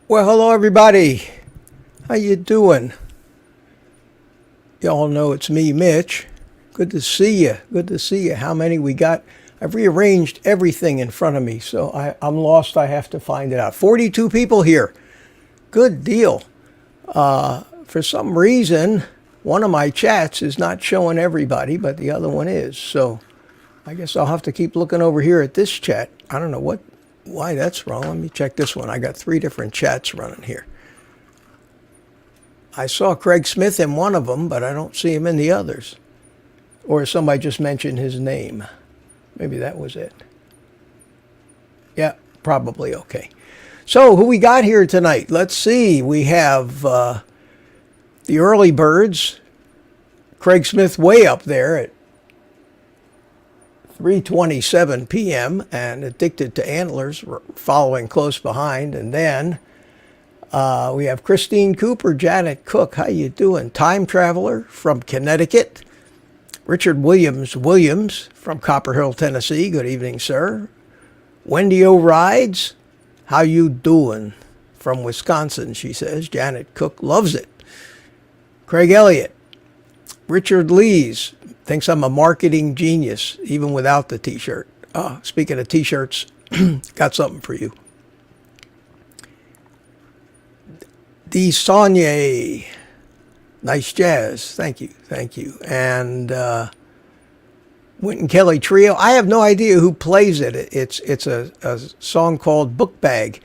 Well, hello everybody. How you doing? Y'all know it's me, Mitch. Good to see you. Good to see you. How many we got? I've rearranged everything in front of me, so I'm lost. I have to find it out. 42 people here. Good deal. For some reason, one of my chats is not showing everybody, but the other one is. So I guess I'll have to keep looking over here at this chat. I don't know why that's wrong. Let me check this one. I got 3 different chats running here. I saw Craig Smith in one of them, but I don't see him in the others. Or somebody just mentioned his name. Maybe that was it. Yeah, probably okay. So who we got here tonight? Let's see. We have the early birds. Craig Smith way up there at 3:27 p.m. and Addicted to Antlers following close behind. And then we have Christine Cooper, Janet Cook. How you doing? Time Traveler from Connecticut. Richard Williams from Copper Hill, Tennessee. Good evening, sir. Wendy O'Rides. How you doing? From Wisconsin, she says. Janet Cook loves it. Craig Elliott. Richard Lees thinks I'm a marketing genius, even without the t-shirt. Speaking of t-shirts, got something for you. D. Saunier. Nice jazz. Thank you. Thank you. And Wynton Kelly Trio. I have no idea who plays it. It's a song called Book Bag.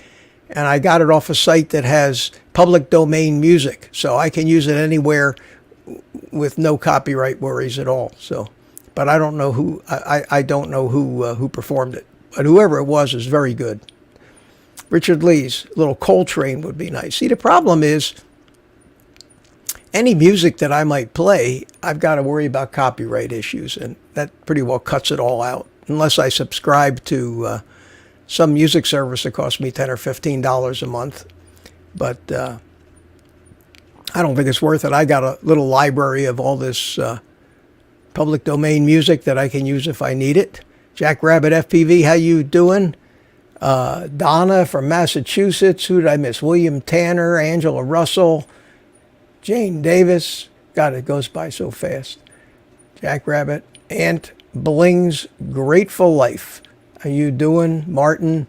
And I got it off a site that has public domain music. So I can use it anywhere with no copyright worries at all. So, but I don't know who, I don't know who performed it. But whoever it was is very good. Richard Lee's little Coltrane would be nice. See, the problem is, any music that I might play, I've got to worry about copyright issues, and that pretty well cuts it all out. Unless I subscribe to some music service that costs me $10 or $15 a month. But I don't think it's worth it. I got a little library of all this public domain music that I can use if I need it. Jack Rabbit FPV, how you doing? Donna from Massachusetts. Who did I miss? William Tanner, Angela Russell, Jane Davis. God, it goes by so fast. Jack Rabbit. Ant Bling's Grateful Life. How you doing? Martin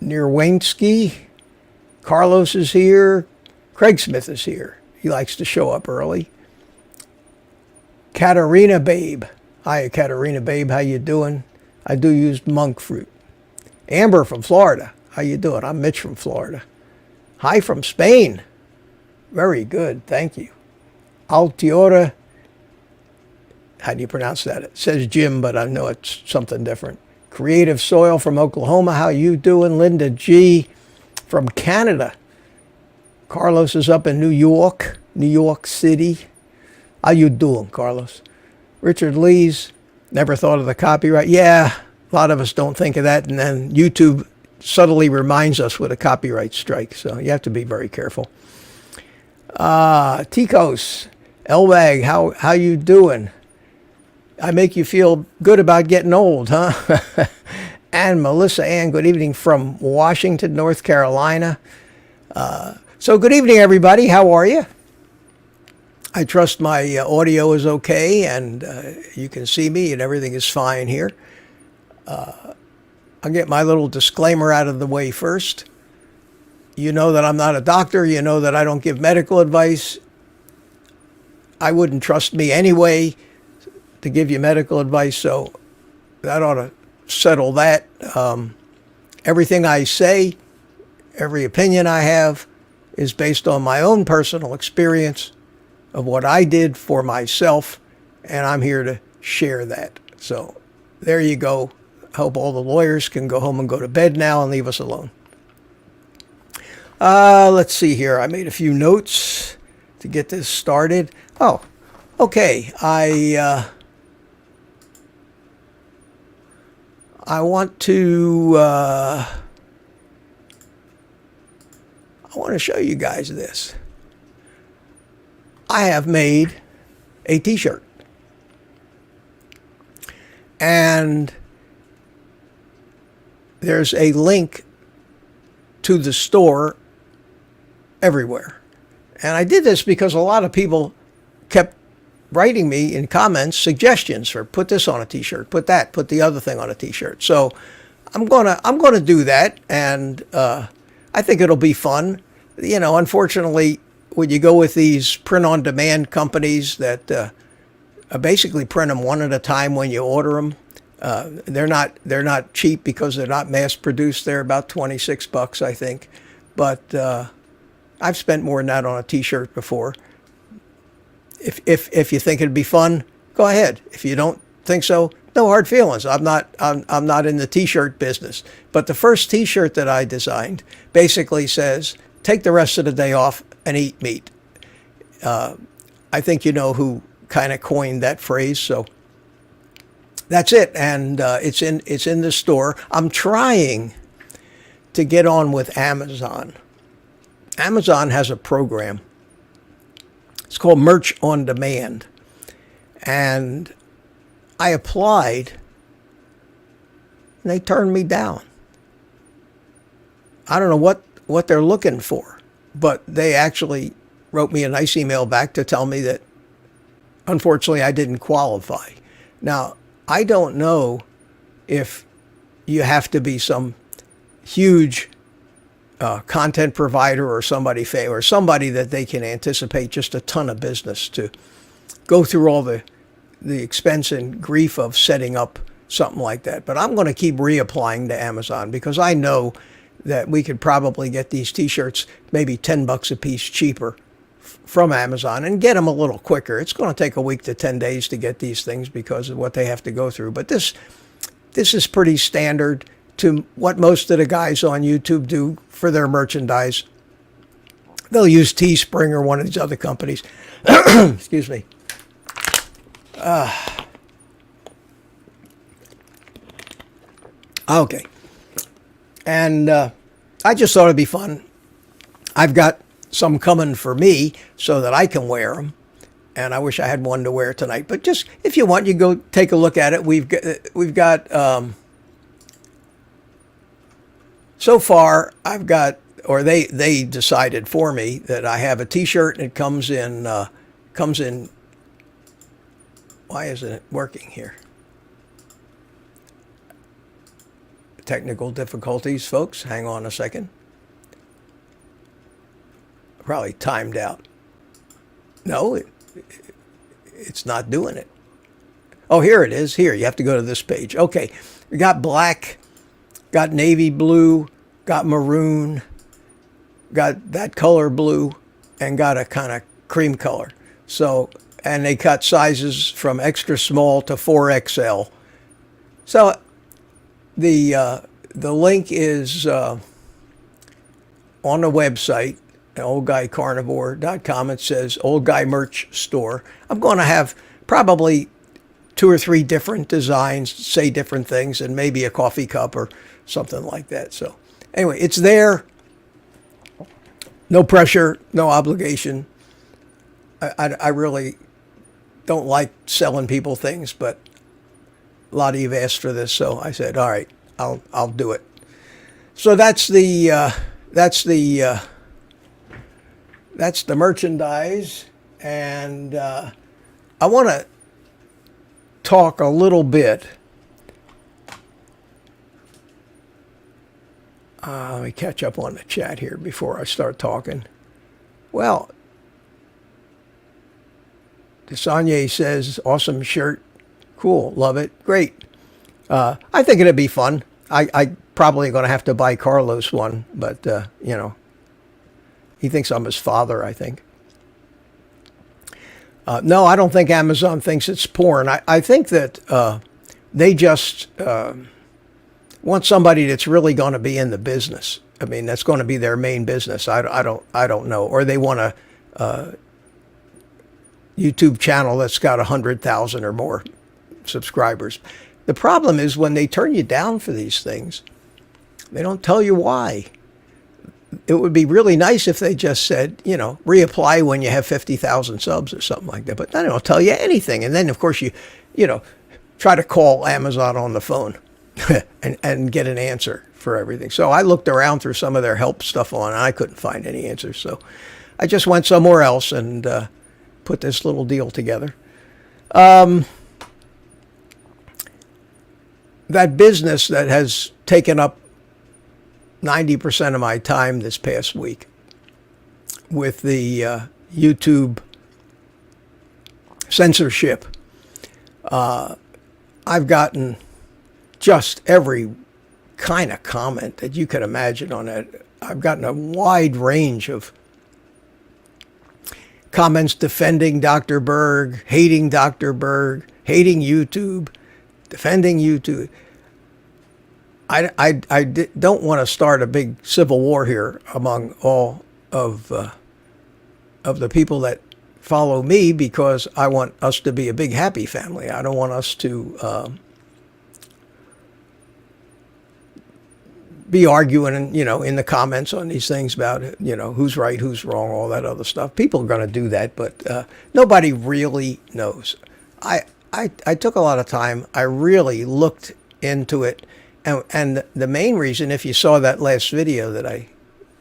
Nierwinski. Carlos is here. Craig Smith is here. He likes to show up early. Katarina Babe. Hi, Katarina Babe. How you doing? I do use monk fruit. Amber from Florida. How you doing? I'm Mitch from Florida. Hi from Spain. Very good. Thank you. Altiora. How do you pronounce that? It says Jim, but I know it's something different. Creative Soil from Oklahoma. How you doing? Linda G. from Canada. Carlos is up in New York City. How you doing, Carlos? Richard Lees. Never thought of the copyright. Yeah. A lot of us don't think of that, and then YouTube subtly reminds us with a copyright strike, so you have to be very careful. Ticos, Elwag, how you doing? I make you feel good about getting old, huh? And Melissa Ann, good evening from Washington, North Carolina. So good evening, everybody. How are you? I trust my audio is okay, and you can see me, and everything is fine here. I'll get my little disclaimer out of the way first. You know that I'm not a doctor. You know that I don't give medical advice. I wouldn't trust me anyway to give you medical advice, so that ought to settle that. Everything I say, every opinion I have, is based on my own personal experience of what I did for myself, and I'm here to share that. So there you go. Hope all the lawyers can go home and go to bed now and leave us alone. Let's see here. I made a few notes to get this started. Oh, okay. I want to show you guys this. I have made a t-shirt. And there's a link to the store everywhere. And I did this because a lot of people kept writing me in comments suggestions for put this on a t-shirt, put the other thing on a t-shirt. So I'm gonna do that, and I think it'll be fun. Unfortunately, when you go with these print-on-demand companies that basically print them one at a time when you order them, they're not cheap because they're not mass-produced. They're about $26, I think. But I've spent more than that on a t-shirt before. If you think it'd be fun, go ahead. If you don't think so, no hard feelings. I'm not in the t-shirt business. But the first t-shirt that I designed basically says, take the rest of the day off and eat meat. I think you know who kind of coined that phrase, so that's it. And it's in the store. I'm trying to get on with Amazon. Amazon has a program. It's called Merch on Demand. And I applied, and they turned me down. I don't know what they're looking for, but they actually wrote me a nice email back to tell me that, unfortunately, I didn't qualify. Now, I don't know if you have to be some huge content provider or somebody that they can anticipate just a ton of business to go through all the expense and grief of setting up something like that. But I'm going to keep reapplying to Amazon because I know that we could probably get these t-shirts maybe $10 a piece cheaper from Amazon and get them a little quicker. It's going to take a week to 10 days to get these things because of what they have to go through. But this is pretty standard to what most of the guys on YouTube do for their merchandise. They'll use Teespring or one of these other companies. Excuse me. Okay. And I just thought it'd be fun. I've got some coming for me so that I can wear them. And I wish I had one to wear tonight. But just, if you want, you go take a look at it. We've got so far, I've got, or they decided for me that I have a t-shirt and it comes in, why isn't it working here? Technical difficulties, folks. Hang on a second. Probably timed out. No, it's not doing it. Oh, here it is. Here, you have to go to this page. Okay, we got black, got navy blue, got maroon, got that color blue, and got a kind of cream color. So, and they cut sizes from extra small to 4XL. So the link is on the website, oldguycarnivore.com. It says Old Guy Merch Store. I'm going to have probably 2 or 3 different designs, say different things, and maybe a coffee cup or something like that. So anyway, it's there. No pressure, no obligation. I really don't like selling people things, but a lot of you have asked for this, so I said, all right, I'll do it. So that's the merchandise, and I want to talk a little bit. Let me catch up on the chat here before I start talking. Well, Desanya says, awesome shirt. Cool. Love it. Great. I think it'd be fun. I probably going to have to buy Carlos one, but, he thinks I'm his father, I think. No, I don't think Amazon thinks it's porn. I think that they just want somebody that's really going to be in the business. I mean, that's going to be their main business. I don't know. Or they want a YouTube channel that's got 100,000 or more subscribers. The problem is when they turn you down for these things, they don't tell you why. It would be really nice if they just said, reapply when you have 50,000 subs or something like that. But they don't tell you anything. And then, of course, you try to call Amazon on the phone. and get an answer for everything. So I looked around through some of their help stuff on, and I couldn't find any answers. So I just went somewhere else and put this little deal together. That business that has taken up 90% of my time this past week with the YouTube censorship, I've gotten just every kind of comment that you could imagine on it. I've gotten a wide range of comments defending Dr. Berg, hating Dr. Berg, hating YouTube, defending YouTube. I don't want to start a big civil war here among all of the people that follow me, because I want us to be a big happy family. I don't want us to be arguing, in the comments on these things about, who's right, who's wrong, all that other stuff. People are going to do that, but nobody really knows. I took a lot of time. I really looked into it. And the main reason, if you saw that last video that I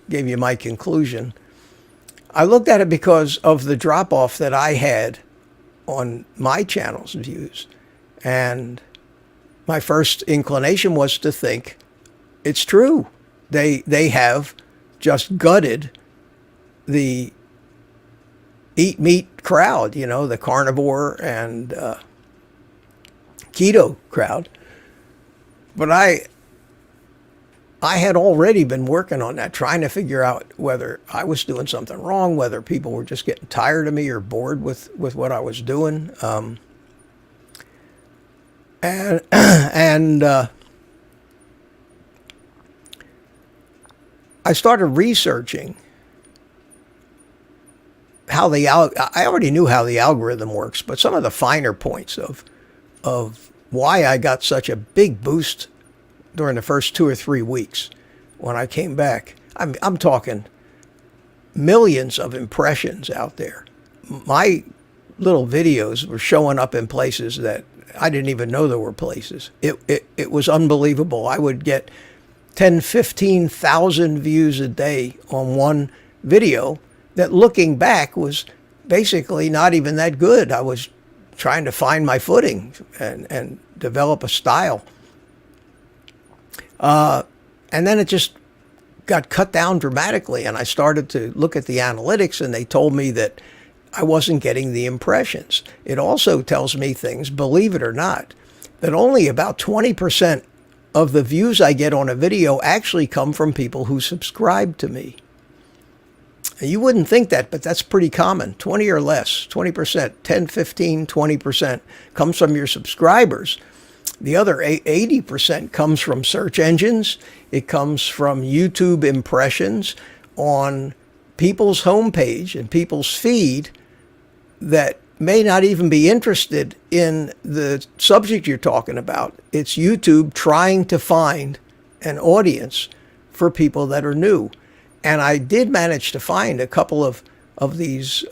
gave you my conclusion, I looked at it because of the drop-off that I had on my channel's views. And my first inclination was to think, it's true. They have just gutted the eat meat crowd, the carnivore and keto crowd. But I had already been working on that, trying to figure out whether I was doing something wrong, whether people were just getting tired of me or bored with what I was doing. I started researching how I already knew how the algorithm works, but some of the finer points of why I got such a big boost during the first 2 or 3 weeks when I came back. I'm talking millions of impressions out there. My little videos were showing up in places that I didn't even know there were places. It was unbelievable. I would get 10, 15,000 views a day on one video that, looking back, was basically not even that good. I was trying to find my footing and develop a style. And then it just got cut down dramatically, and I started to look at the analytics, and they told me that I wasn't getting the impressions. It also tells me things, believe it or not, that only about 20% of the views I get on a video actually come from people who subscribe to me. You wouldn't think that, but that's pretty common. 20 or less, 20%, 10, 15, 20% comes from your subscribers. The other 80% comes from search engines. It comes from YouTube impressions on people's homepage and people's feed that may not even be interested in the subject you're talking about. It's YouTube trying to find an audience for people that are new. And I did manage to find a couple of these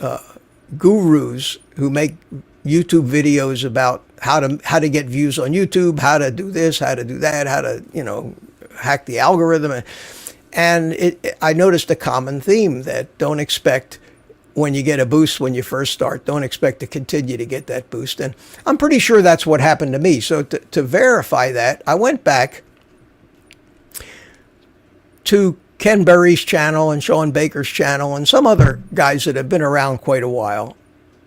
gurus who make YouTube videos about how to get views on YouTube, how to do this, how to do that, how to, hack the algorithm. And I noticed a common theme that don't expect, when you get a boost when you first start, don't expect to continue to get that boost. And I'm pretty sure that's what happened to me. So to verify that, I went back to Ken Berry's channel and Sean Baker's channel and some other guys that have been around quite a while,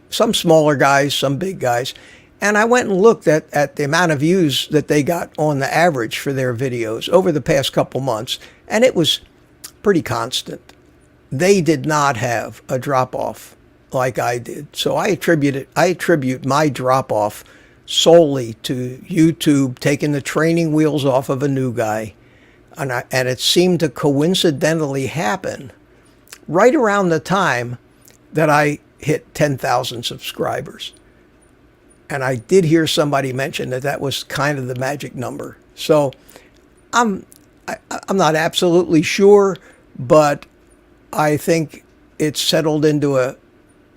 some smaller guys, some big guys. And I went and looked at the amount of views that they got on the average for their videos over the past couple months, and it was pretty constant. They did not have a drop-off like I did. So I attribute my drop-off solely to YouTube taking the training wheels off of a new guy. And it seemed to coincidentally happen right around the time that I hit 10,000 subscribers. And I did hear somebody mention that was kind of the magic number. So I'm not absolutely sure, but I think it's settled into a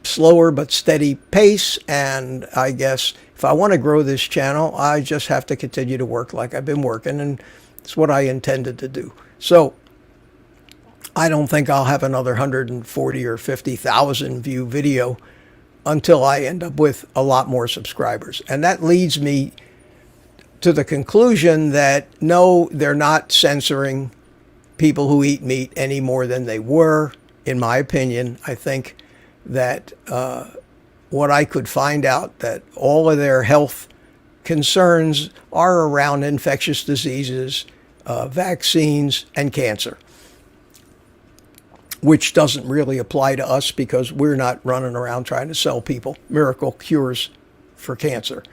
slower but steady pace. And I guess If I want to grow this channel, I just have to continue to work like I've been working, and it's what I intended to do. So I don't think I'll have another 140 or 50,000 view video until I end up with a lot more subscribers. And that leads me to the conclusion that no, they're not censoring people who eat meat any more than they were. In my opinion, I think that what I could find out, that all of their health concerns are around infectious diseases, vaccines, and cancer, which doesn't really apply to us because we're not running around trying to sell people miracle cures for cancer.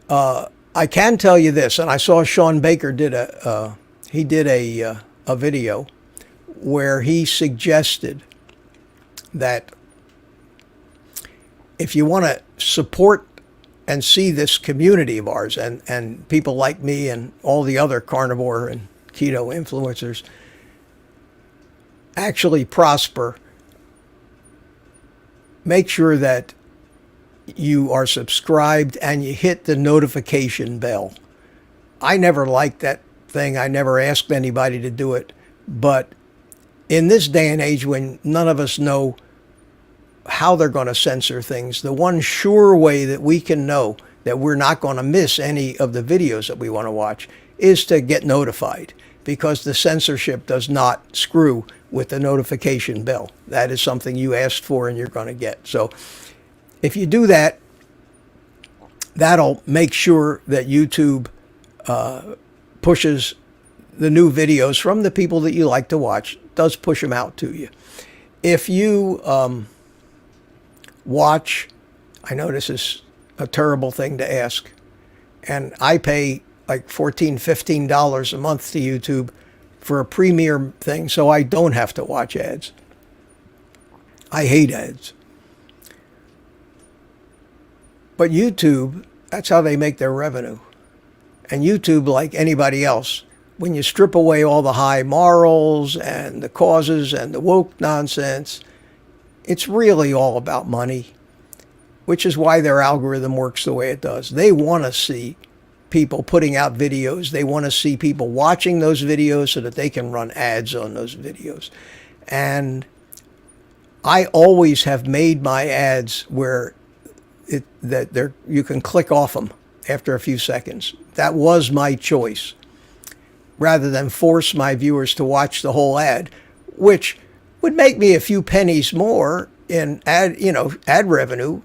I can tell you this, and I saw Sean Baker did a video where he suggested that if you want to support and see this community of ours and people like me and all the other carnivore and keto influencers actually prosper, make sure that you are subscribed and you hit the notification bell. I never liked that thing. I never asked anybody to do it. But in this day and age when none of us know how they're going to censor things, the one sure way that we can know that we're not going to miss any of the videos that we want to watch is to get notified, because the censorship does not screw with the notification bell. That is something you asked for and you're going to get. So if you do that, that'll make sure that YouTube pushes the new videos from the people that you like to watch, does push them out to you. If you watch, I know this is a terrible thing to ask, and I pay like $14, $15 a month to YouTube for a premium thing so I don't have to watch ads. I hate ads. But YouTube, that's how they make their revenue. And YouTube, like anybody else, when you strip away all the high morals and the causes and the woke nonsense, it's really all about money, which is why their algorithm works the way it does. They want to see people putting out videos. They want to see people watching those videos so that they can run ads on those videos. And I always have made my ads where you can click off them after a few seconds. That was my choice, rather than force my viewers to watch the whole ad, which would make me a few pennies more in ad revenue.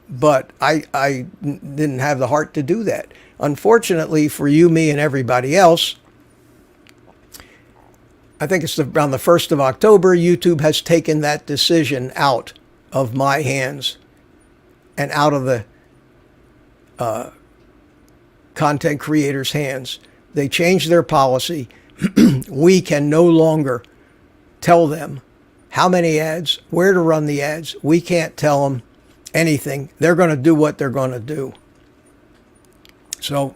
But I didn't have the heart to do that. Unfortunately for you, me, and everybody else, I think it's around the 1st of October, YouTube has taken that decision out of my hands and out of the content creators' hands. They changed their policy. We can no longer tell them how many ads, where to run the ads. We can't tell them anything. They're going to do what they're going to do. So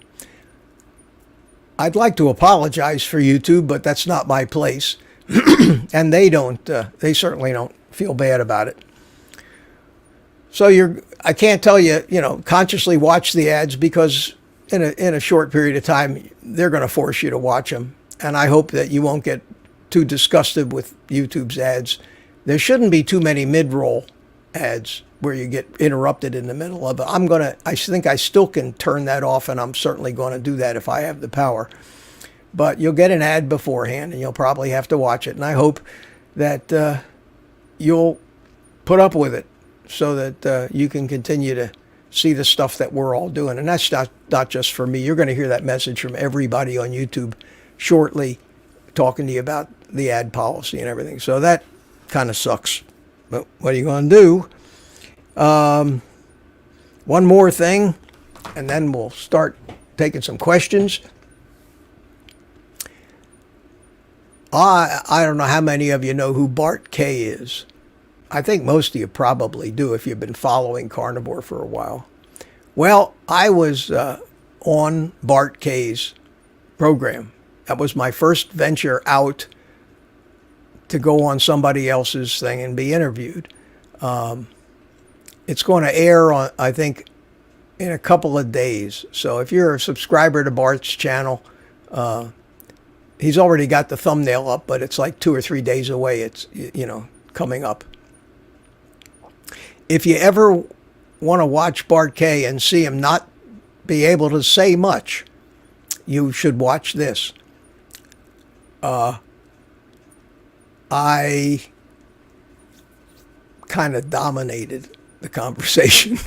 I'd like to apologize for YouTube, but that's not my place. And they certainly don't feel bad about it. So I can't tell you, consciously watch the ads, because in a short period of time, they're going to force you to watch them. And I hope that you won't get too disgusted with YouTube's ads. There shouldn't be too many mid-roll ads where you get interrupted in the middle of it. I think I still can turn that off, and I'm certainly going to do that if I have the power. But you'll get an ad beforehand, and you'll probably have to watch it. And I hope that you'll put up with it so that you can continue to see the stuff that we're all doing. And that's not just for me. You're going to hear that message from everybody on YouTube shortly, talking to you about the ad policy and everything. So that kind of sucks. But what are you going to do? One more thing, and then we'll start taking some questions. I don't know how many of you know who Bart K is. I think most of you probably do if you've been following carnivore for a while. Well, I was on Bart K's program. That was my first venture out to go on somebody else's thing and be interviewed. It's going to air on, I think, in a couple of days. So if you're a subscriber to Bart's channel, he's already got the thumbnail up, but it's like 2 or 3 days away. It's, coming up. If you ever want to watch Bart K and see him not be able to say much, you should watch this. I kind of dominated the conversation.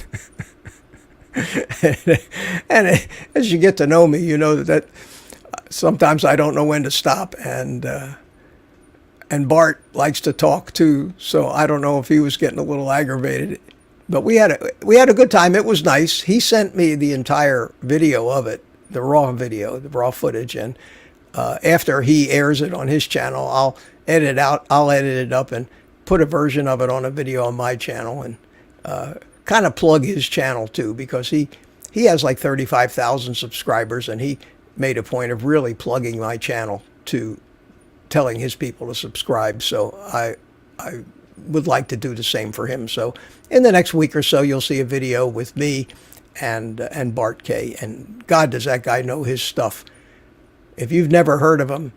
and as you get to know me, you know that sometimes I don't know when to stop, and Bart likes to talk too, so I don't know if he was getting a little aggravated, but we had a good time. It was nice. He sent me the entire video of it, the raw video, the raw footage, and after he airs it on his channel, I'll edit it up and put a version of it on a video on my channel, and kind of plug his channel too, because he has like 35,000 subscribers, and he made a point of really plugging my channel to telling his people to subscribe. So I would like to do the same for him. So in the next week or so, you'll see a video with me and Bart K. And God, does that guy know his stuff. If you've never heard of him,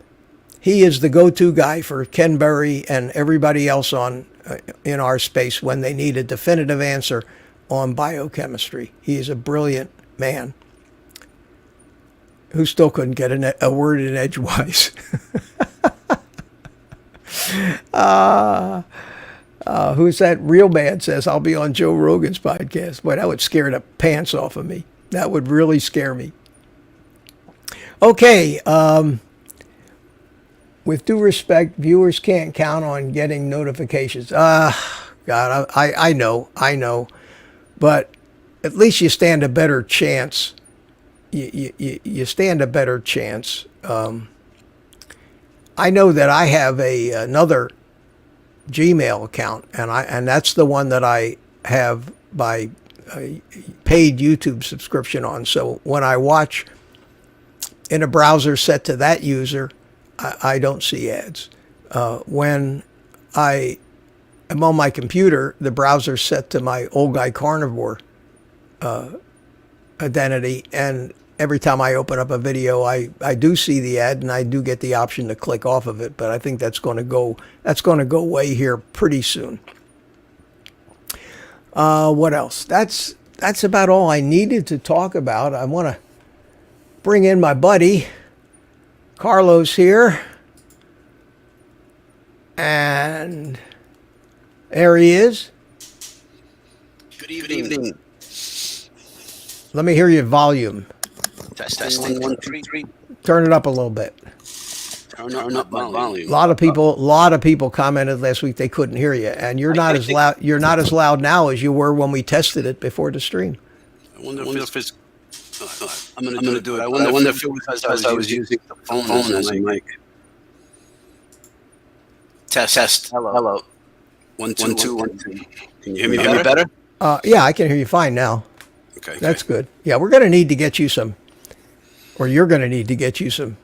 he is the go-to guy for Ken Berry and everybody else in our space when they need a definitive answer on biochemistry. He is a brilliant man who still couldn't get a word in edgewise. Who's that? Real Man says, I'll be on Joe Rogan's podcast. Boy, that would scare the pants off of me. That would really scare me. Okay. With due respect, viewers can't count on getting notifications. God, I know. But at least you stand a better chance. You stand a better chance. I know that I have another Gmail account, and that's the one that I have by a paid YouTube subscription on. So when I watch in a browser set to that user, I don't see ads. When I am on my computer, the browser set to my old Guy Carnivore identity, and every time I open up a video, I do see the ad, and I do get the option to click off of it. But I think that's going to go away here pretty soon. What else? That's about all I needed to talk about. I want to bring in my buddy Carlos here, and there he is. Good evening. Let me hear your volume. Testing 1, 2, 3. Turn it up a little bit. Turn up my volume. A lot of people commented last week they couldn't hear you, and you're not as loud. You're not as loud now as you were when we tested it before the stream. I wonder if it's. I'm gonna do it. I wonder if it was because I was using the phone as a mic. Test. Hello. 1, 2, 1, 2. Can you hear me better? Yeah, I can hear you fine now. Okay. That's good. Yeah, we're going to need to get you some, or you're going to need to get you some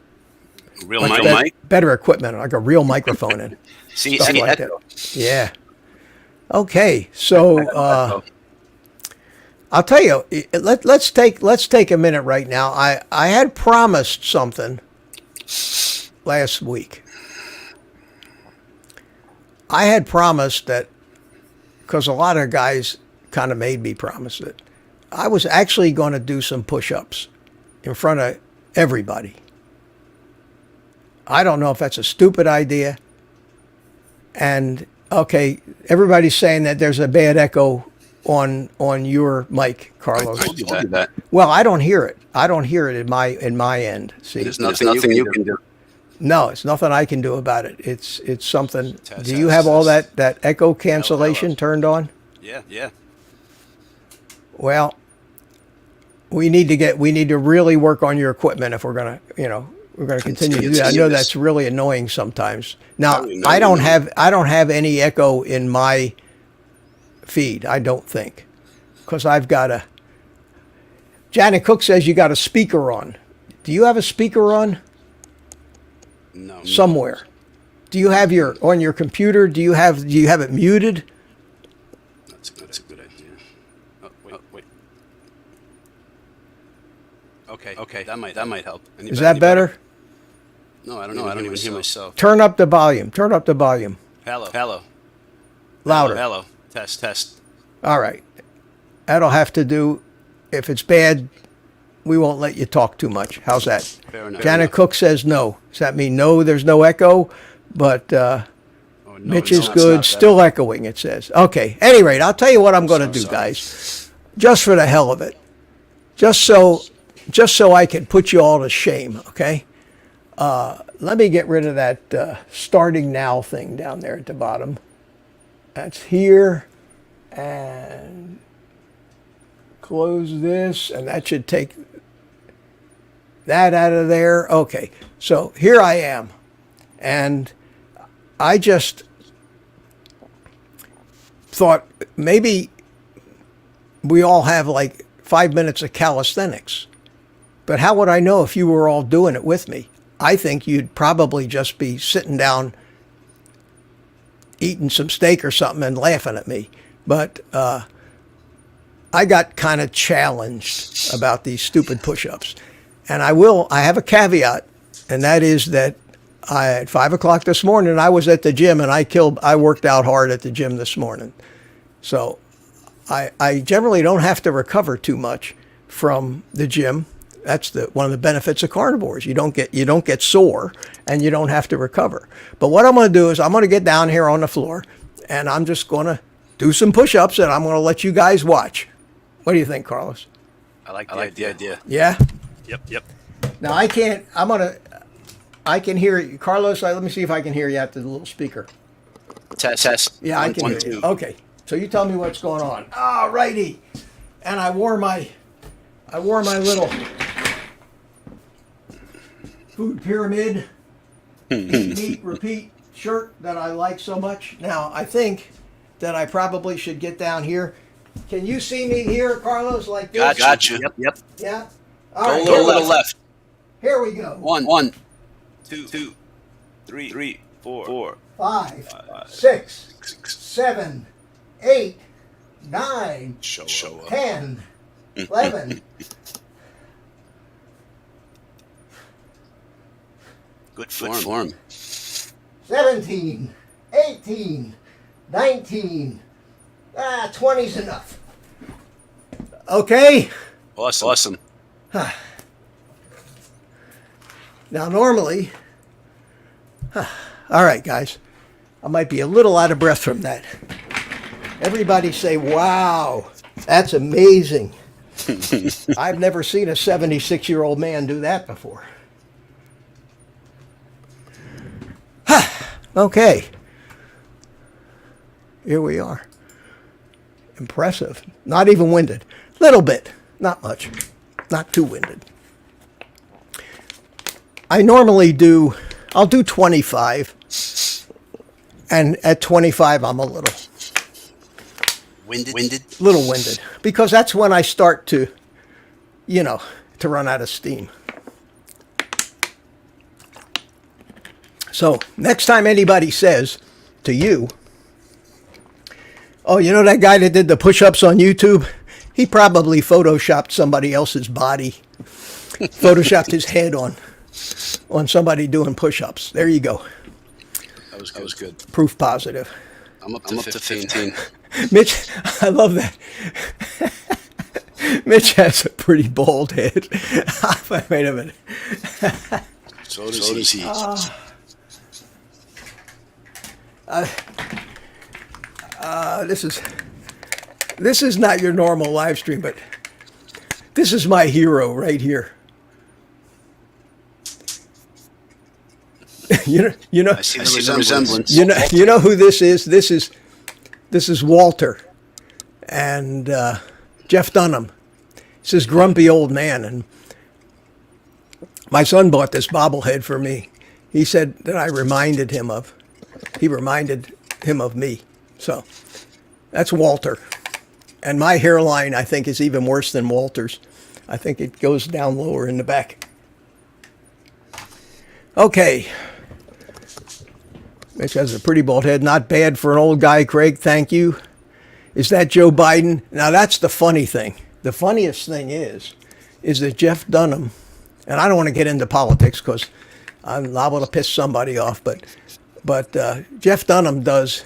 real mic? Better equipment, like a real microphone and See, stuff like that. Yeah. Okay, so I'll tell you. Let's take a minute right now. I had promised something last week. I had promised that, because a lot of guys kind of made me promise it, I was actually going to do some push-ups in front of everybody. I don't know if that's a stupid idea. And, okay, everybody's saying that there's a bad echo on your mic, Carlos. I told you that. Well, I don't hear it. I don't hear it in my end. See, There's nothing you can do. No, it's nothing I can do about it. It's something. Test, Do you have all that echo Hello. cancellation turned on? Yeah. Well, we need to really work on your equipment if we're gonna continue to do that. I know that's really annoying sometimes. Now, I don't have any echo in my feed. I don't think, because I've got a. Janet Cook says you got a speaker on. Do you have a speaker on? No. Somewhere. Do you have on your computer? Do you have it muted? That's a good idea. Oh, wait. Okay. That might help. Is that better? No, I don't even hear myself. Turn up the volume. Turn up the volume. Hello. Louder. Hello. Test. All right. That'll have to do. If it's bad, we won't let you talk too much. How's that? Fair enough. Janet Cook says no. Does that mean no, there's no echo? But Mitch is good. Still echoing, it says. Okay. At any rate, I'll tell you what I'm going to do, guys. Just for the hell of it. Just so I can put you all to shame, okay? Let me get rid of that starting now thing down there at the bottom. That's here. And close this. And that should take that out of there. Okay. So here I am. And I just thought maybe we all have like 5 minutes of calisthenics. But how would I know if you were all doing it with me? I think you'd probably just be sitting down eating some steak or something and laughing at me. But I got kind of challenged about these stupid push-ups. And I have a caveat, and that is that at 5 o'clock this morning, I was at the gym, and I worked out hard at the gym this morning. So I generally don't have to recover too much from the gym. That's one of the benefits of carnivores. You don't get sore, and you don't have to recover. But what I'm going to do is I'm going to get down here on the floor, and I'm just going to do some push-ups, and I'm going to let you guys watch. What do you think, Carlos? I like the idea. Yeah? Yep. Now I can hear you. Carlos, let me see if I can hear you at the little speaker. Test. Yeah, I can hear you. Okay. So you tell me what's going on. All righty. And I wore my little food pyramid eat, repeat shirt that I like so much. Now, I think that I probably should get down here. Can you see me here, Carlos, like this? Got you. Yep. Yeah? Go a little left. Here we go. 1, 2, 3, 4, 5, 6, 7, 8, 9, Show up. 10, 11. Good form. 17, 18, 19. 20's enough. Okay. Awesome. Now, normally, all right, guys, I might be a little out of breath from that. Everybody say, wow, that's amazing. I've never seen a 76-year-old man do that before. Okay. Here we are. Impressive. Not even winded. Little bit. Not much. Not too winded. I normally I'll do 25. And at 25, I'm a little little winded. Because that's when I start to run out of steam. So next time anybody says to you, oh, you know that guy that did the push-ups on YouTube? He probably photoshopped somebody else's body, photoshopped his head on somebody doing push-ups. There you go. That was good. Proof positive. I'm up to 15. Mitch, I love that. Mitch has a pretty bald head. Wait a minute. So does he. This is not your normal live stream, but this is my hero right here. You know. I see the resemblance. You know who this is? This is Walter and Jeff Dunham. He's this grumpy old man, and my son bought this bobblehead for me. He said that he reminded him of me. So that's Walter. And my hairline, I think, is even worse than Walter's. I think it goes down lower in the back. Okay. Mitch has a pretty bald head. Not bad for an old guy, Craig. Thank you. Is that Joe Biden? Now, that's the funny thing. The funniest thing is is that Jeff Dunham, and I don't want to get into politics because I'm liable to piss somebody off, but Jeff Dunham does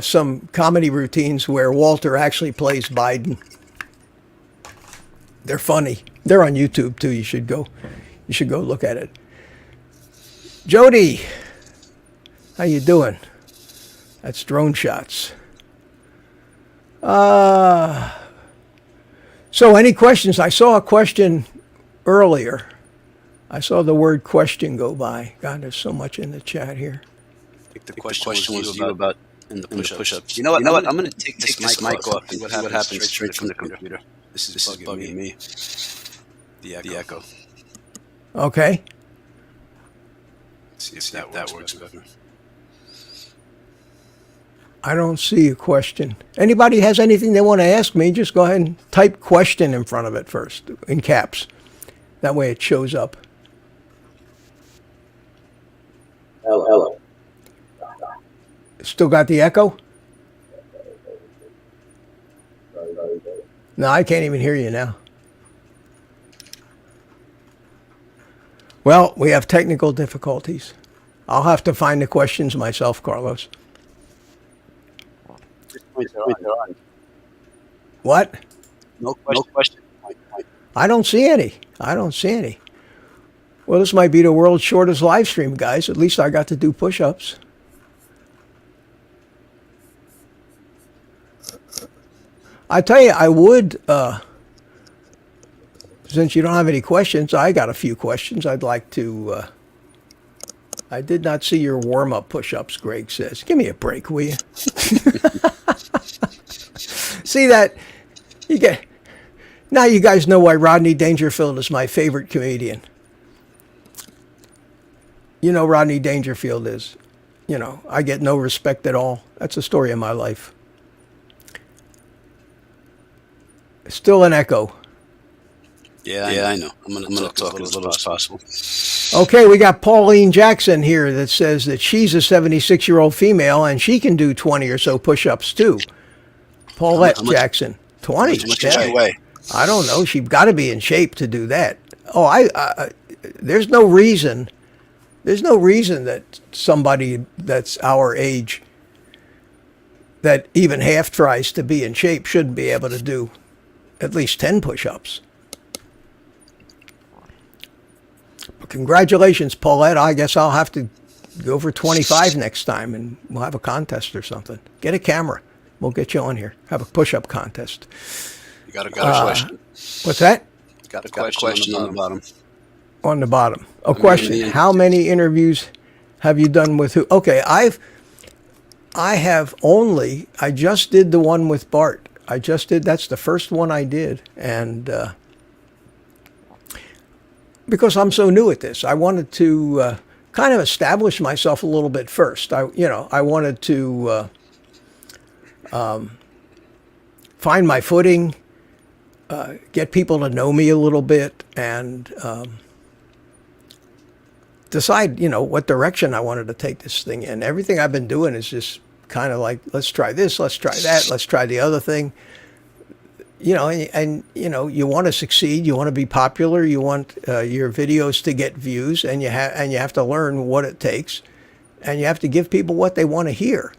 some comedy routines where Walter actually plays Biden. They're funny. They're on YouTube too. You should go look at it. Jody, how you doing? That's Drone Shots. So any questions? I saw a question earlier. I saw the word question go by. God, there's so much in the chat here. I think the question was you about in the push-ups. You know what? I'm going to take this mic off and see what happens straight from the computer. This is bugging me. The echo. Okay. See if that works better. I don't see a question. Anybody has anything they want to ask me, just go ahead and type question in front of it first, in caps. That way it shows up. Hello. Still got the echo? No, I can't even hear you now. Well, we have technical difficulties. I'll have to find the questions myself, Carlos. What? No question. I don't see any. Well, this might be the world's shortest live stream, guys. At least I got to do push-ups. I tell you, I would, since you don't have any questions, I got a few questions I'd like to, I did not see your warm-up push-ups, Greg says. Give me a break, will you? See that? Now you guys know why Rodney Dangerfield is my favorite comedian. You know Rodney Dangerfield is. I get no respect at all. That's the story of my life. Still an echo. Yeah, I know. I'm gonna talk as little as possible. Okay, we got Pauline Jackson here that says that she's a 76-year-old female and she can do 20 or so push-ups too. Paulette Jackson, 20. How much does she weigh? I don't know. She's got to be in shape to do that. Oh, there's no reason that somebody that's our age that even half tries to be in shape shouldn't be able to do at least 10 push-ups. But congratulations, Paulette. I guess I'll have to go for 25 next time and we'll have a contest or something. Get a camera. We'll get you on here. Have a push-up contest. You got a question. What's that? Got a question on the bottom. On the bottom. A question. How many interviews have you done with who? Okay, I just did the one with Bart. That's the first one I did. And because I'm so new at this, I wanted to kind of establish myself a little bit first. I wanted to find my footing, get people to know me a little bit, and decide, what direction I wanted to take this thing in. Everything I've been doing is just kind of like, let's try this, let's try that, let's try the other thing. You want to succeed, you want to be popular, you want your videos to get views, and you have to learn what it takes, and you have to give people what they want to hear.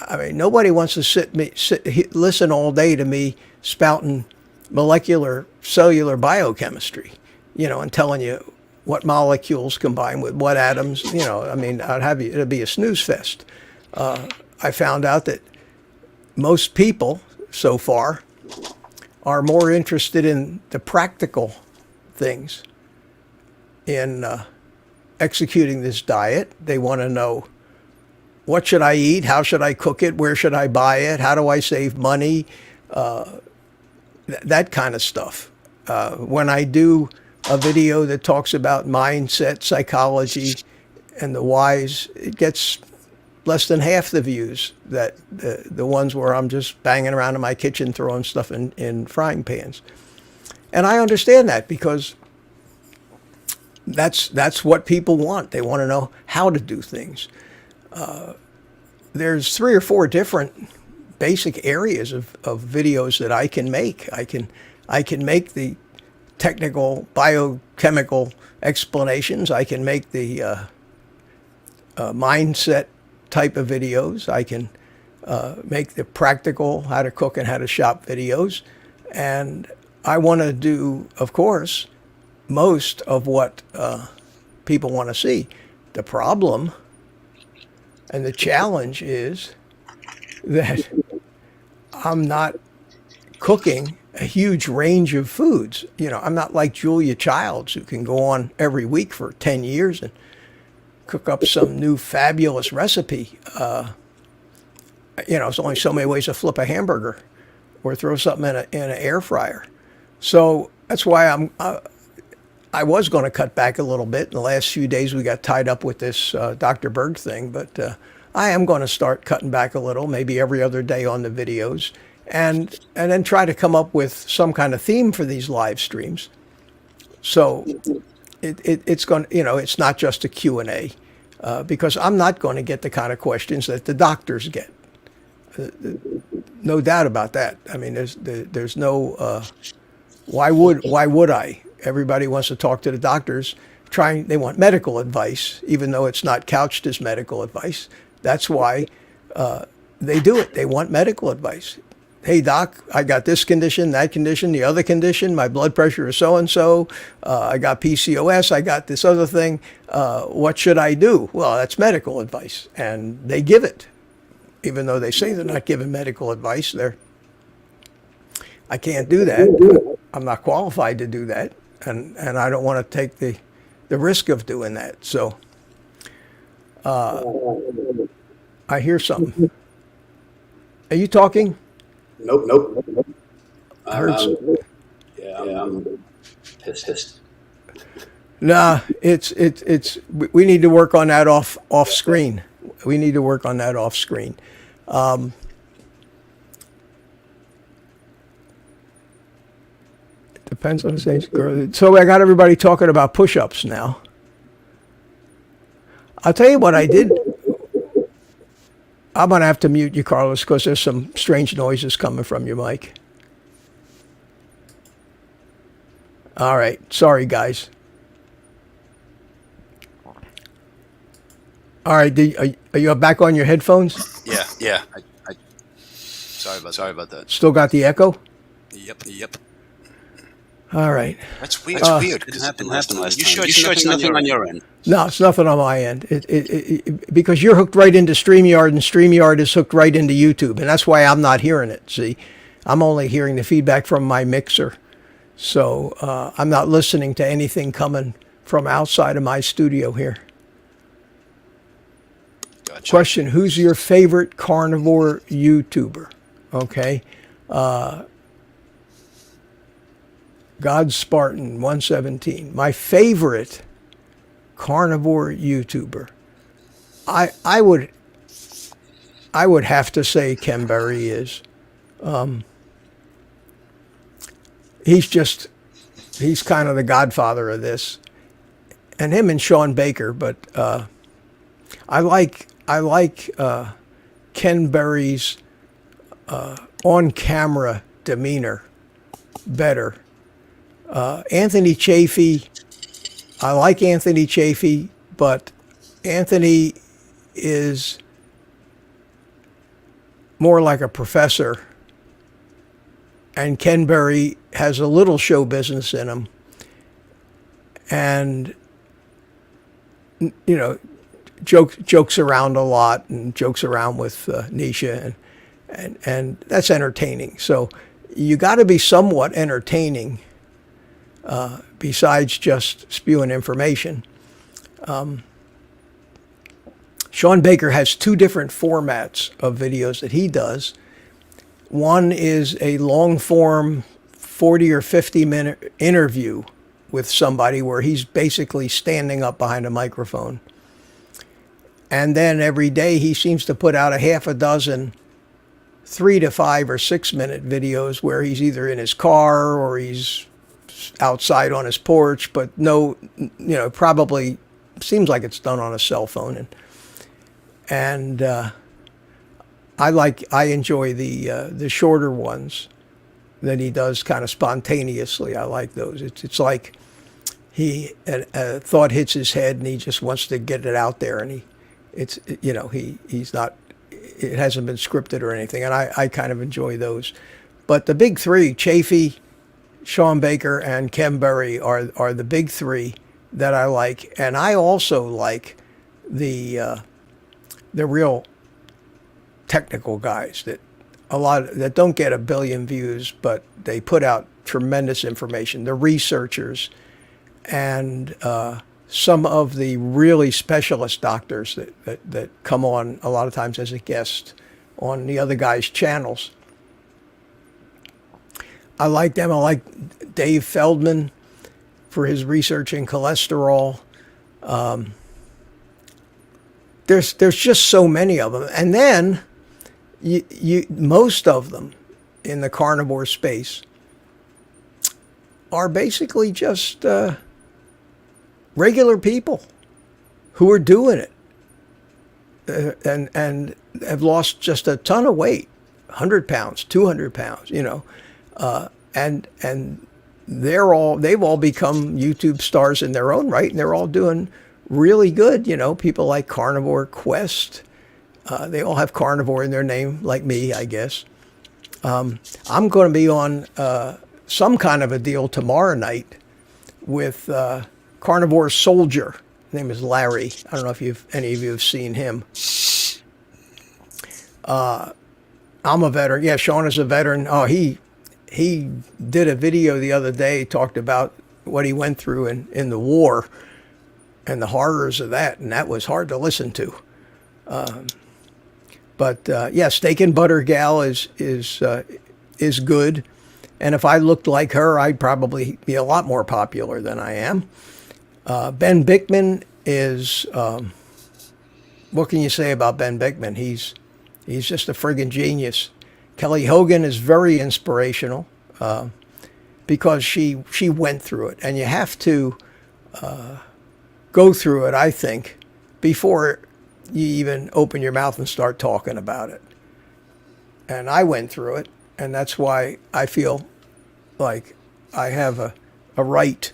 I mean, nobody wants to listen all day to me spouting molecular cellular biochemistry, and telling you what molecules combine with what atoms. It'd be a snooze fest. I found out that most people so far are more interested in the practical things in executing this diet. They want to know, what should I eat? How should I cook it? Where should I buy it? How do I save money? That kind of stuff. When I do a video that talks about mindset, psychology, and the whys, it gets less than half the views that the ones where I'm just banging around in my kitchen throwing stuff in frying pans. And I understand that because that's what people want. They want to know how to do things. There's 3 or 4 different basic areas of videos that I can make. I can make the technical biochemical explanations. I can make the mindset type of videos. I can make the practical how to cook and how to shop videos. And I want to do, of course, most of what people want to see. The problem and the challenge is that I'm not cooking a huge range of foods. You know, I'm not like Julia Childs, who can go on every week for 10 years and cook up some new fabulous recipe. You know, there's only so many ways to flip a hamburger or throw something in an air fryer. So that's why I was going to cut back a little bit. In the last few days, we got tied up with this Dr. Berg thing, but I am going to start cutting back a little, maybe every other day on the videos, and then try to come up with some kind of theme for these live streams. So it's going to, you know, it's not just a Q&A, because I'm not going to get the kind of questions that the doctors get. No doubt about that. I mean, there's no, why would I? Everybody wants to talk to the doctors. They want medical advice, even though it's not couched as medical advice. That's why they do it. They want medical advice. Hey, doc, I got this condition, that condition, the other condition. My blood pressure is so-and-so. I got PCOS. I got this other thing. What should I do? Well, that's medical advice, and they give it. Even though they say they're not giving medical advice, I can't do that. I'm not qualified to do that, and I don't want to take the risk of doing that. So I hear something. Are you talking? Nope. I heard something. I'm pissed. Nah, it's we need to work on that off screen. We need to work on that off screen. Depends on the stage. So I got everybody talking about push-ups now. I'll tell you what I did. I'm going to have to mute you, Carlos, because there's some strange noises coming from your mic. All right. Sorry, guys. All right. Are you back on your headphones? Yeah. Sorry about that. Still got the echo? Yep. All right. That's weird. That's weird. It didn't happen last time. You sure it's nothing on your end? No, it's nothing on my end. Because you're hooked right into StreamYard, and StreamYard is hooked right into YouTube, and that's why I'm not hearing it. See, I'm only hearing the feedback from my mixer, so I'm not listening to anything coming from outside of my studio here. Gotcha. Question: who's your favorite carnivore YouTuber? Okay. God Spartan 117. My favorite carnivore YouTuber. I would have to say Ken Berry is. He's kind of the godfather of this, and him and Sean Baker. But I like Ken Berry's on-camera demeanor better. Anthony Chafee, I like Anthony Chafee, but Anthony is more like a professor, and Ken Berry has a little show business in him, and you know, jokes around a lot and jokes around with Nisha, and that's entertaining. So you got to be somewhat entertaining. Besides just spewing information. Sean Baker has two different formats of videos that he does. One is a long form 40 or 50 minute interview with somebody where he's basically standing up behind a microphone. And then every day he seems to put out a half a dozen 3 to 5 or 6 minute videos where he's either in his car or he's outside on his porch, but probably seems like it's done on a cell phone. And I enjoy the shorter ones that he does kind of spontaneously. I like those. It's like a thought hits his head and he just wants to get it out there, and he's not, it hasn't been scripted or anything, and I kind of enjoy those. But the big three, Chafee, Sean Baker, and Ken Berry are the big three that I like, and I also like the real technical guys that don't get a billion views, but they put out tremendous information. The researchers and some of the really specialist doctors that come on a lot of times as a guest on the other guys' channels. I like them. I like Dave Feldman for his research in cholesterol. There's just so many of them. And then most of them in the carnivore space are basically just regular people who are doing it and have lost just a ton of weight, 100 pounds, 200 pounds, and they've all become YouTube stars in their own right, and they're all doing really good. People like Carnivore Quest, they all have carnivore in their name, like me, I guess. I'm going to be on some kind of a deal tomorrow night with Carnivore Soldier. His name is Larry. I don't know if any of you have seen him. I'm a veteran. Yeah, Sean is a veteran. Oh, he did a video the other day, talked about what he went through in the war and the horrors of that, and that was hard to listen to. But Steak and Butter Gal is good, and if I looked like her, I'd probably be a lot more popular than I am. Ben Bickman is, what can you say about Ben Bickman? He's just a friggin' genius. Kelly Hogan is very inspirational because she went through it, and you have to go through it, I think, before you even open your mouth and start talking about it. And I went through it, and that's why I feel like I have a right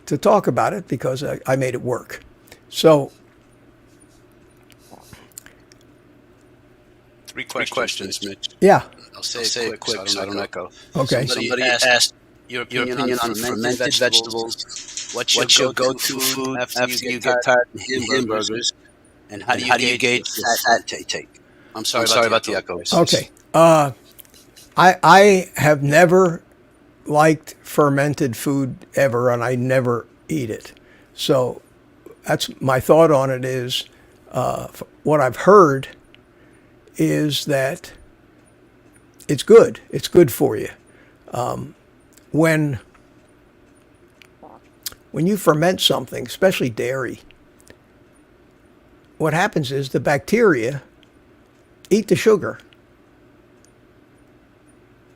to talk about it, because I made it work. So, Three questions, Mitch. yeah. I'll say it quick so I don't echo. Okay. Somebody asked your opinion on fermented vegetables. What's your go-to food after you get tired of hamburgers? And how do you gauge fat take? I'm sorry about the echo. Okay. I have never liked fermented food ever, and I never eat it. So that's my thought on it is, what I've heard is that it's good. It's good for you. When you ferment something, especially dairy, what happens is the bacteria eat the sugar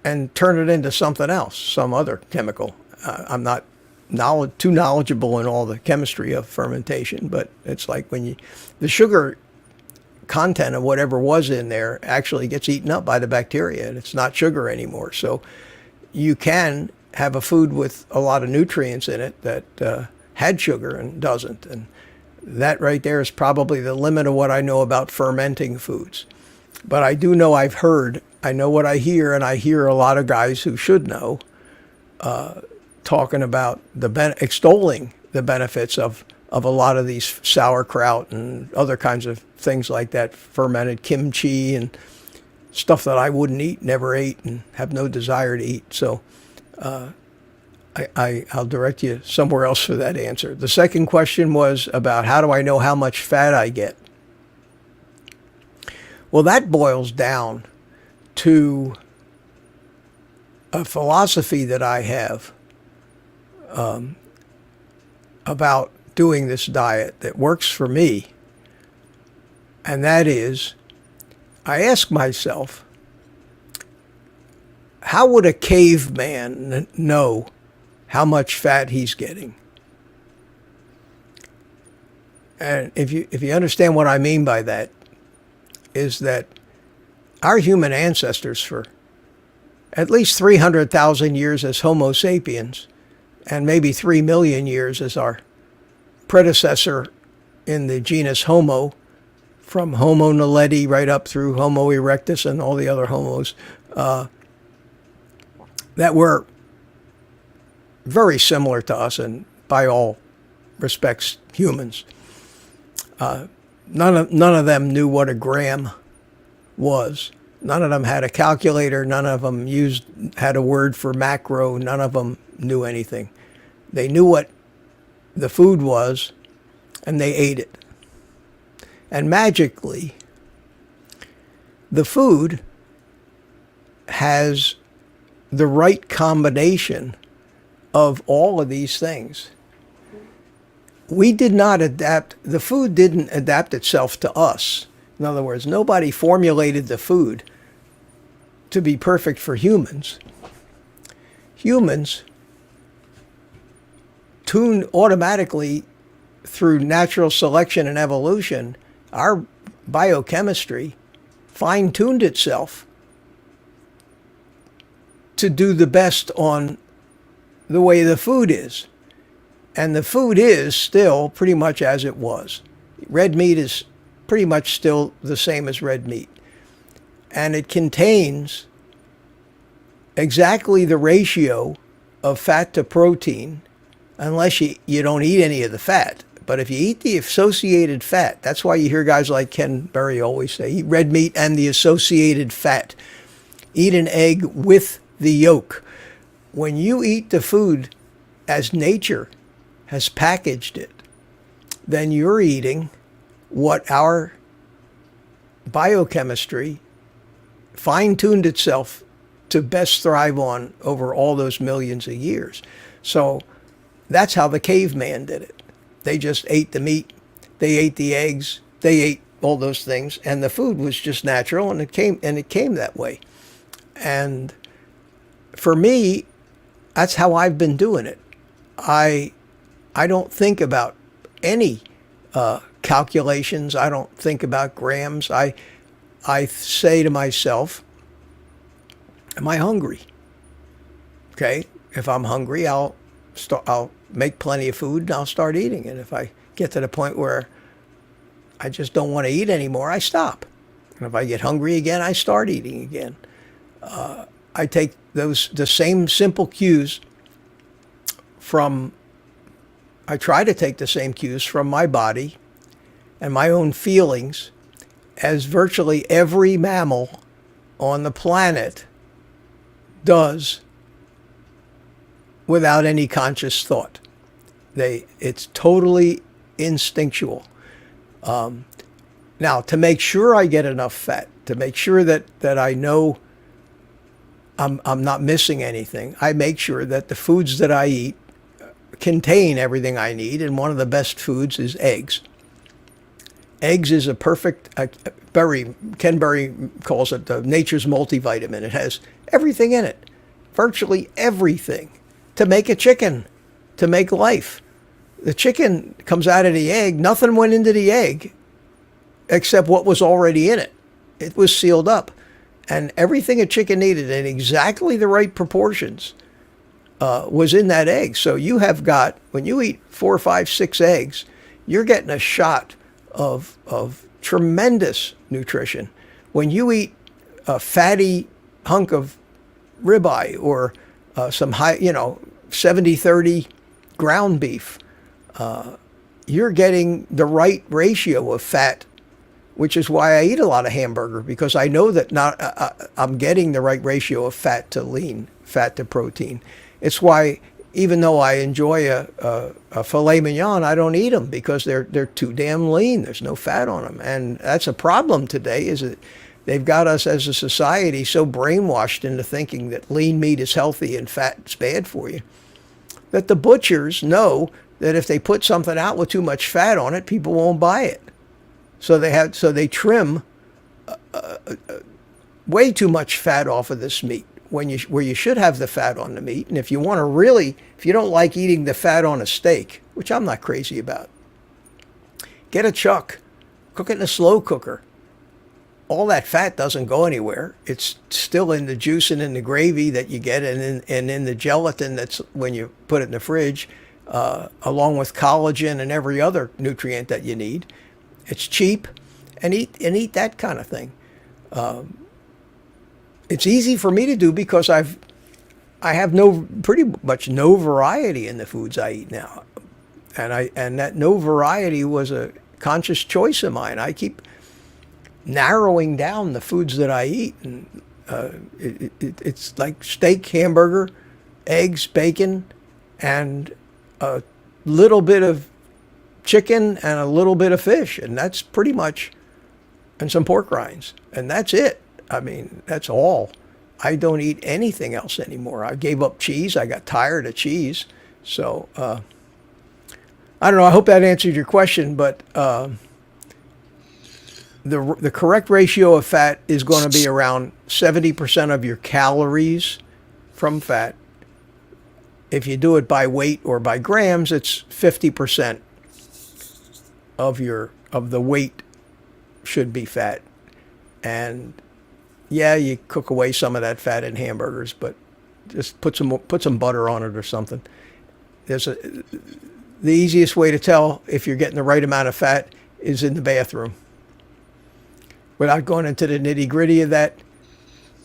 and turn it into something else, some other chemical. I'm not too knowledgeable in all the chemistry of fermentation, but it's like when the sugar content of whatever was in there actually gets eaten up by the bacteria, and it's not sugar anymore. So you can have a food with a lot of nutrients in it that had sugar and doesn't. And that right there is probably the limit of what I know about fermenting foods. But I do know I know what I hear, and I hear a lot of guys who should know talking about extolling the benefits of a lot of these sauerkraut and other kinds of things like that, fermented kimchi and stuff that I wouldn't eat, never ate, and have no desire to eat. So I'll direct you somewhere else for that answer. The second question was about how do I know how much fat I get? Well, that boils down to a philosophy that I have about doing this diet that works for me. And that is, I ask myself, how would a caveman know how much fat he's getting? And if you understand what I mean by that, is that our human ancestors at least 300,000 years as Homo sapiens, and maybe 3 million years as our predecessor in the genus Homo, from Homo naledi right up through Homo erectus and all the other homos, that were very similar to us and by all respects humans. None of them knew what a gram was. None of them had a calculator. None of them had a word for macro. None of them knew anything. They knew what the food was, and they ate it. And magically, the food has the right combination of all of these things. We did not adapt, the food didn't adapt itself to us. In other words, nobody formulated the food to be perfect for humans. Humans tune automatically through natural selection and evolution. Our biochemistry fine-tuned itself to do the best on the way the food is. And the food is still pretty much as it was. Red meat is pretty much still the same as red meat. And it contains exactly the ratio of fat to protein, unless you don't eat any of the fat. But if you eat the associated fat, that's why you hear guys like Ken Berry always say, eat red meat and the associated fat. Eat an egg with the yolk. When you eat the food as nature has packaged it, then you're eating what our biochemistry fine-tuned itself to best thrive on over all those millions of years. So that's how the caveman did it. They just ate the meat, they ate the eggs, they ate all those things, and the food was just natural, and it came that way. And for me, that's how I've been doing it. I don't think about any calculations. I don't think about grams. I say to myself, am I hungry? Okay, if I'm hungry, I'll make plenty of food and I'll start eating it. If I get to the point where I just don't want to eat anymore, I stop. And if I get hungry again, I start eating again. I take the same simple cues I try to take the same cues from my body and my own feelings as virtually every mammal on the planet does without any conscious thought. It's totally instinctual. Now, to make sure I get enough fat, to make sure that I know I'm not missing anything, I make sure that the foods that I eat contain everything I need, and one of the best foods is eggs. Eggs is a perfect, Ken Berry calls it nature's multivitamin. It has everything in it, virtually everything, to make a chicken, to make life. The chicken comes out of the egg, nothing went into the egg except what was already in it. It was sealed up. And everything a chicken needed in exactly the right proportions was in that egg. So you have got, when you eat 4, 5, 6 eggs, you're getting a shot of tremendous nutrition. When you eat a fatty hunk of ribeye or some high, 70-30 ground beef, you're getting the right ratio of fat, which is why I eat a lot of hamburger, because I know that I'm getting the right ratio of fat to lean, fat to protein. It's why, even though I enjoy a filet mignon, I don't eat them, because they're too damn lean. There's no fat on them. And that's a problem today, is that they've got us as a society so brainwashed into thinking that lean meat is healthy and fat is bad for you, that the butchers know that if they put something out with too much fat on it, people won't buy it. So they trim way too much fat off of this meat where you should have the fat on the meat. And if you don't like eating the fat on a steak, which I'm not crazy about, get a chuck, cook it in a slow cooker. all that fat doesn't go anywhere. It's still in the juice and in the gravy that you get, and in the gelatin that's when you put it in the fridge, along with collagen and every other nutrient that you need. It's cheap, and eat that kind of thing. It's easy for me to do because I have pretty much no variety in the foods I eat now, and that no variety was a conscious choice of mine. I keep narrowing down the foods that I eat, and it's like steak, hamburger, eggs, bacon, and a little bit of chicken and a little bit of fish, and that's pretty much, and some pork rinds, and that's it. I mean, that's all. I don't eat anything else anymore. I gave up cheese. I got tired of cheese. So I don't know. I hope that answered your question, but the correct ratio of fat is going to be around 70% of your calories from fat. If you do it by weight or by grams, it's 50% of the weight should be fat. And yeah, you cook away some of that fat in hamburgers, but just put some butter on it or something. The easiest way to tell if you're getting the right amount of fat is in the bathroom. Without going into the nitty gritty of that,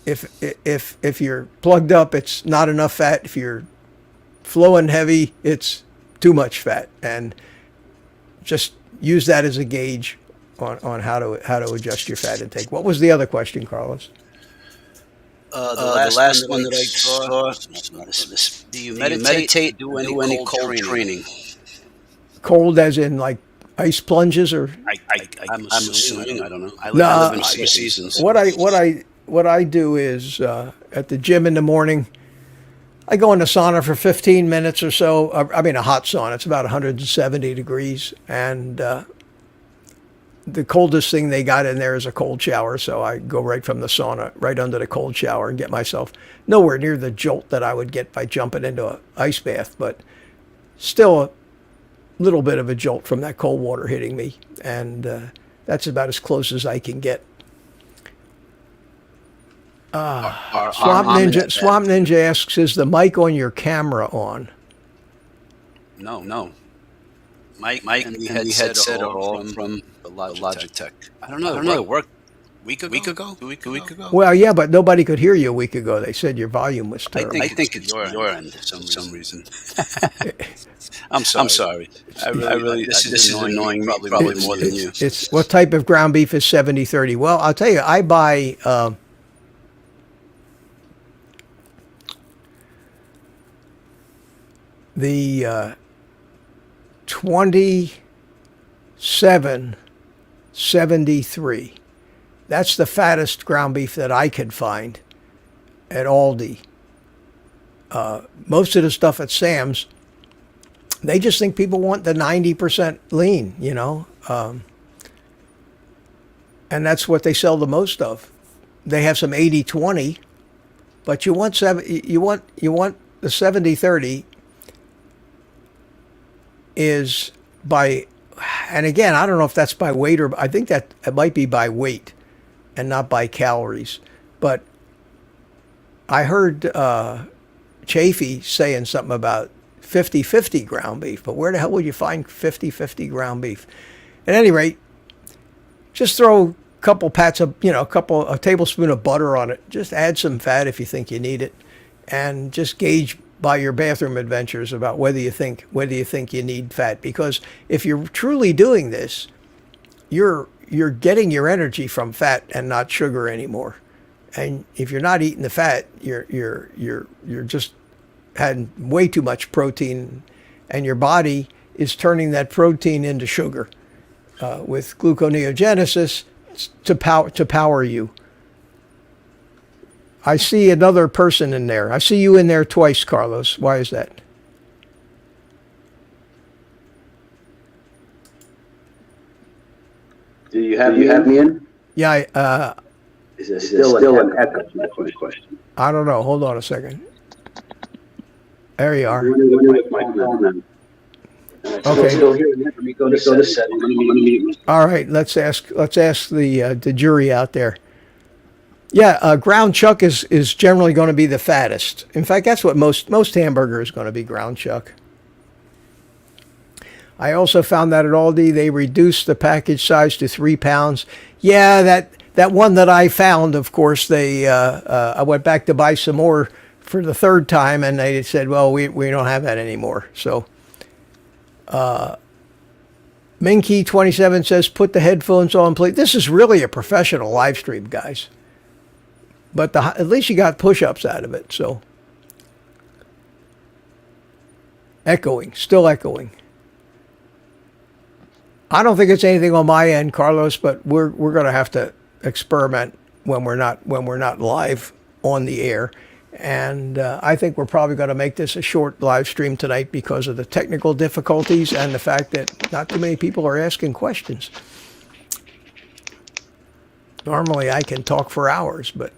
if you're plugged up, it's not enough fat. If you're flowing heavy, it's too much fat, and just use that as a gauge on how to adjust your fat intake. What was the other question, Carlos? The last one that I saw. Do you meditate? Do any cold training? Cold, as in like ice plunges, or I'm assuming. I don't know. I live in 6 seasons. What I do is at the gym in the morning, I go in the sauna for 15 minutes or so. I mean, a hot sauna. It's about 170 degrees, and the coldest thing they got in there is a cold shower. So I go right from the sauna, right under the cold shower, and get myself nowhere near the jolt that I would get by jumping into an ice bath, but still a little bit of a jolt from that cold water hitting me. And that's about as close as I can get. Swamp Ninja asks, is the mic on your camera on? No. Mike and the headset are all from the Logitech. I don't know. It worked a week ago. Well, yeah, but nobody could hear you a week ago. They said your volume was terrible. I think it's your end for some reason. I'm sorry. I really this is annoying me probably more than you. It's what type of ground beef is 70/30? Well, I'll tell you, I buy the 2773. That's the fattest ground beef that I could find at Aldi. Most of the stuff at Sam's, they just think people want the 90% lean, you know, and that's what they sell the most of. They have some 80/20, but you want the 70/30 is by, and again, I don't know if that's by weight, or I think that it might be by weight and not by calories. But I heard Chafee saying something about 50/50 ground beef, but where the hell would you find 50/50 ground beef? At any rate, just throw a couple pats of, a tablespoon of butter on it. Just add some fat if you think you need it, and just gauge by your bathroom adventures about whether you think you need fat. Because if you're truly doing this, you're getting your energy from fat and not sugar anymore. And if you're not eating the fat, you're just had way too much protein, and your body is turning that protein into sugar with gluconeogenesis to power you. I see another person in there. I see you in there twice, Carlos. Why is that? Do you have me in? Yeah. Is there still an echo? That's my question. I don't know. Hold on a second. There you are. Okay. Still here. Let me go to settings. Let me mute. All right, let's ask the jury out there. Yeah, ground chuck is generally going to be the fattest. In fact, that's what most hamburger is going to be, ground chuck. I also found that at Aldi they reduced the package size to 3 pounds. Yeah, that one that I found, of course, they I went back to buy some more for the third time, and they said, well, we don't have that anymore. So, Minky27 says, put the headphones on, please. This is really a professional live stream, guys. But at least you got push-ups out of it, so. Echoing, still echoing. I don't think it's anything on my end, Carlos, but we're going to have to experiment when we're not live on the air. And I think we're probably going to make this a short live stream tonight because of the technical difficulties and the fact that not too many people are asking questions. Normally I can talk for hours, but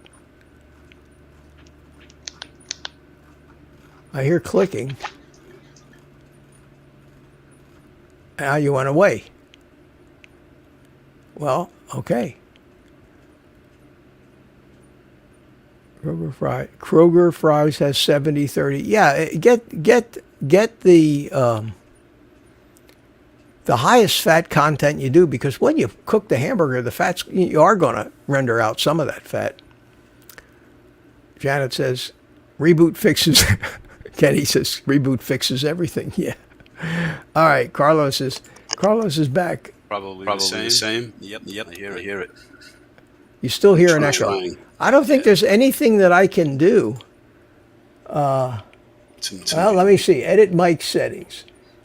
I hear clicking. Now you went away. Well, okay. Kroger Fries has 70-30. Yeah, get the highest fat content you do, because when you cook the hamburger, the fats, you are going to render out some of that fat. Janet says, reboot fixes. Kenny says, reboot fixes everything. Yeah. All right, Carlos is back. Probably the same. Yep. I hear it. You still hear an echo. I don't think there's anything that I can do. Well, let me see. Edit mic settings.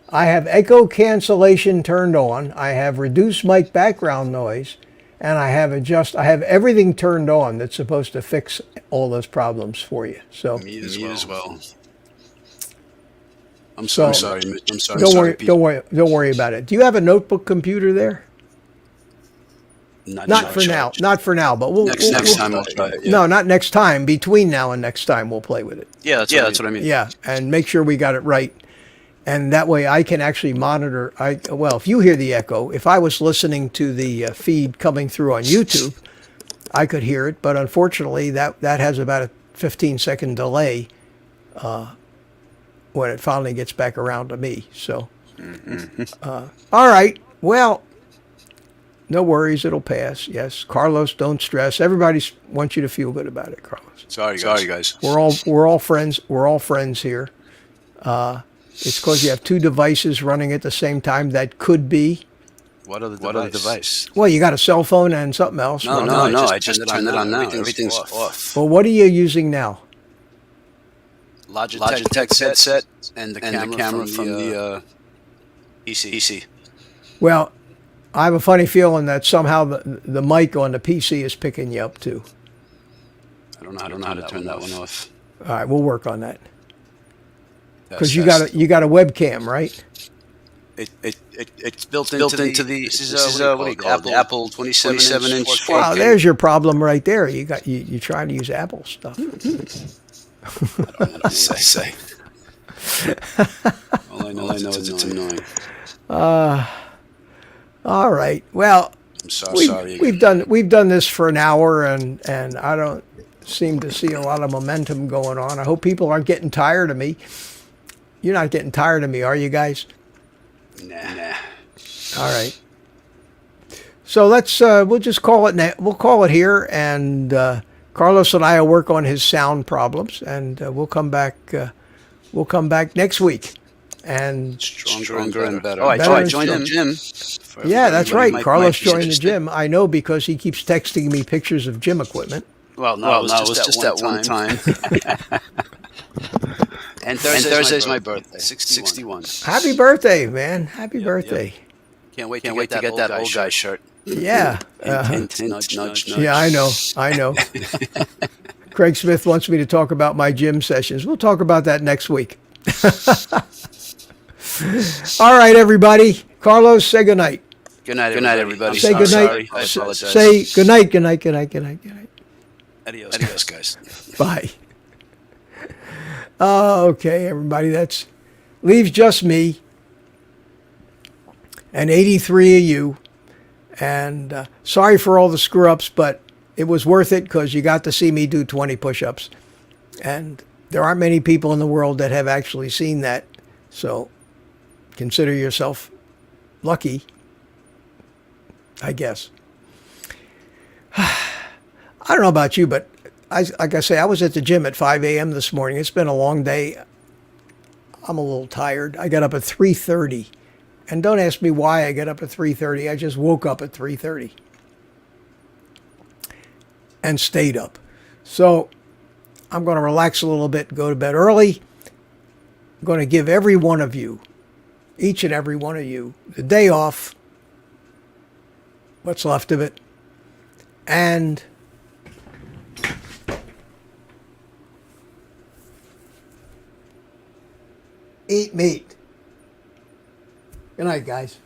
I have echo cancellation turned on. I have reduce mic background noise, and I have everything turned on that's supposed to fix all those problems for you. So me as well. I'm sorry. Don't worry about it. Do you have a notebook computer there? Not for now, but next time we'll try it. Yeah. No, not next time. Between now and next time, we'll play with it. Yeah, that's what I mean. Yeah, and make sure we got it right. And that way I can actually monitor. If you hear the echo, if I was listening to the feed coming through on YouTube, I could hear it. But unfortunately, that has about a 15-second delay when it finally gets back around to me. So, all right. Well, no worries. It'll pass. Yes. Carlos, don't stress. Everybody wants you to feel good about it, Carlos. Sorry, guys. We're all friends. We're all friends here. It's because you have two devices running at the same time. That could be. What other device? Well, you got a cell phone and something else. No. I just turned it on now. Everything's off. Well, what are you using now? Logitech headset and the camera from the PC. Well, I have a funny feeling that somehow the mic on the PC is picking you up too. I don't know how to turn that one off. All right, we'll work on that. Because you got a webcam, right? It's built into the this is what do you call it? The Apple 27-inch 4K. Wow, there's your problem right there. You're trying to use Apple stuff. I don't know what to say. All I know is it's annoying. All right. Well, I'm sorry. We've done this for an hour, and I don't seem to see a lot of momentum going on. I hope people aren't getting tired of me. You're not getting tired of me, are you guys? Nah. All right. So let's we'll just call it. We'll call it here, and Carlos and I will work on his sound problems, and we'll come back. We'll come back next week, and stronger and better. Oh, I joined the gym. Yeah, that's right. Carlos joined the gym. I know because he keeps texting me pictures of gym equipment. Well, no, it was just that one time. And Thursday's my birthday. 61. Happy birthday, man. Happy birthday. Yep. Can't wait to get that old guy shirt. Yeah. Nudge. Yeah, I know. Craig Smith wants me to talk about my gym sessions. We'll talk about that next week. All right, everybody. Carlos, say goodnight. Good night, everybody. Say goodnight. Sorry, I apologize. Say goodnight. Adios, guys. Bye. Okay, everybody. Leaves just me. and 83 of you. And sorry for all the screw-ups, but it was worth it because you got to see me do 20 push-ups. And there aren't many people in the world that have actually seen that. So consider yourself lucky, I guess. I don't know about you, but like I say, I was at the gym at 5 a.m. this morning. It's been a long day. I'm a little tired. I got up at 3:30. And don't ask me why I get up at 3:30. I just woke up at 3:30 and stayed up. So I'm going to relax a little bit and go to bed early. I'm going to give every one of you, each and every one of you, the day off, what's left of it, and eat meat. Good night, guys.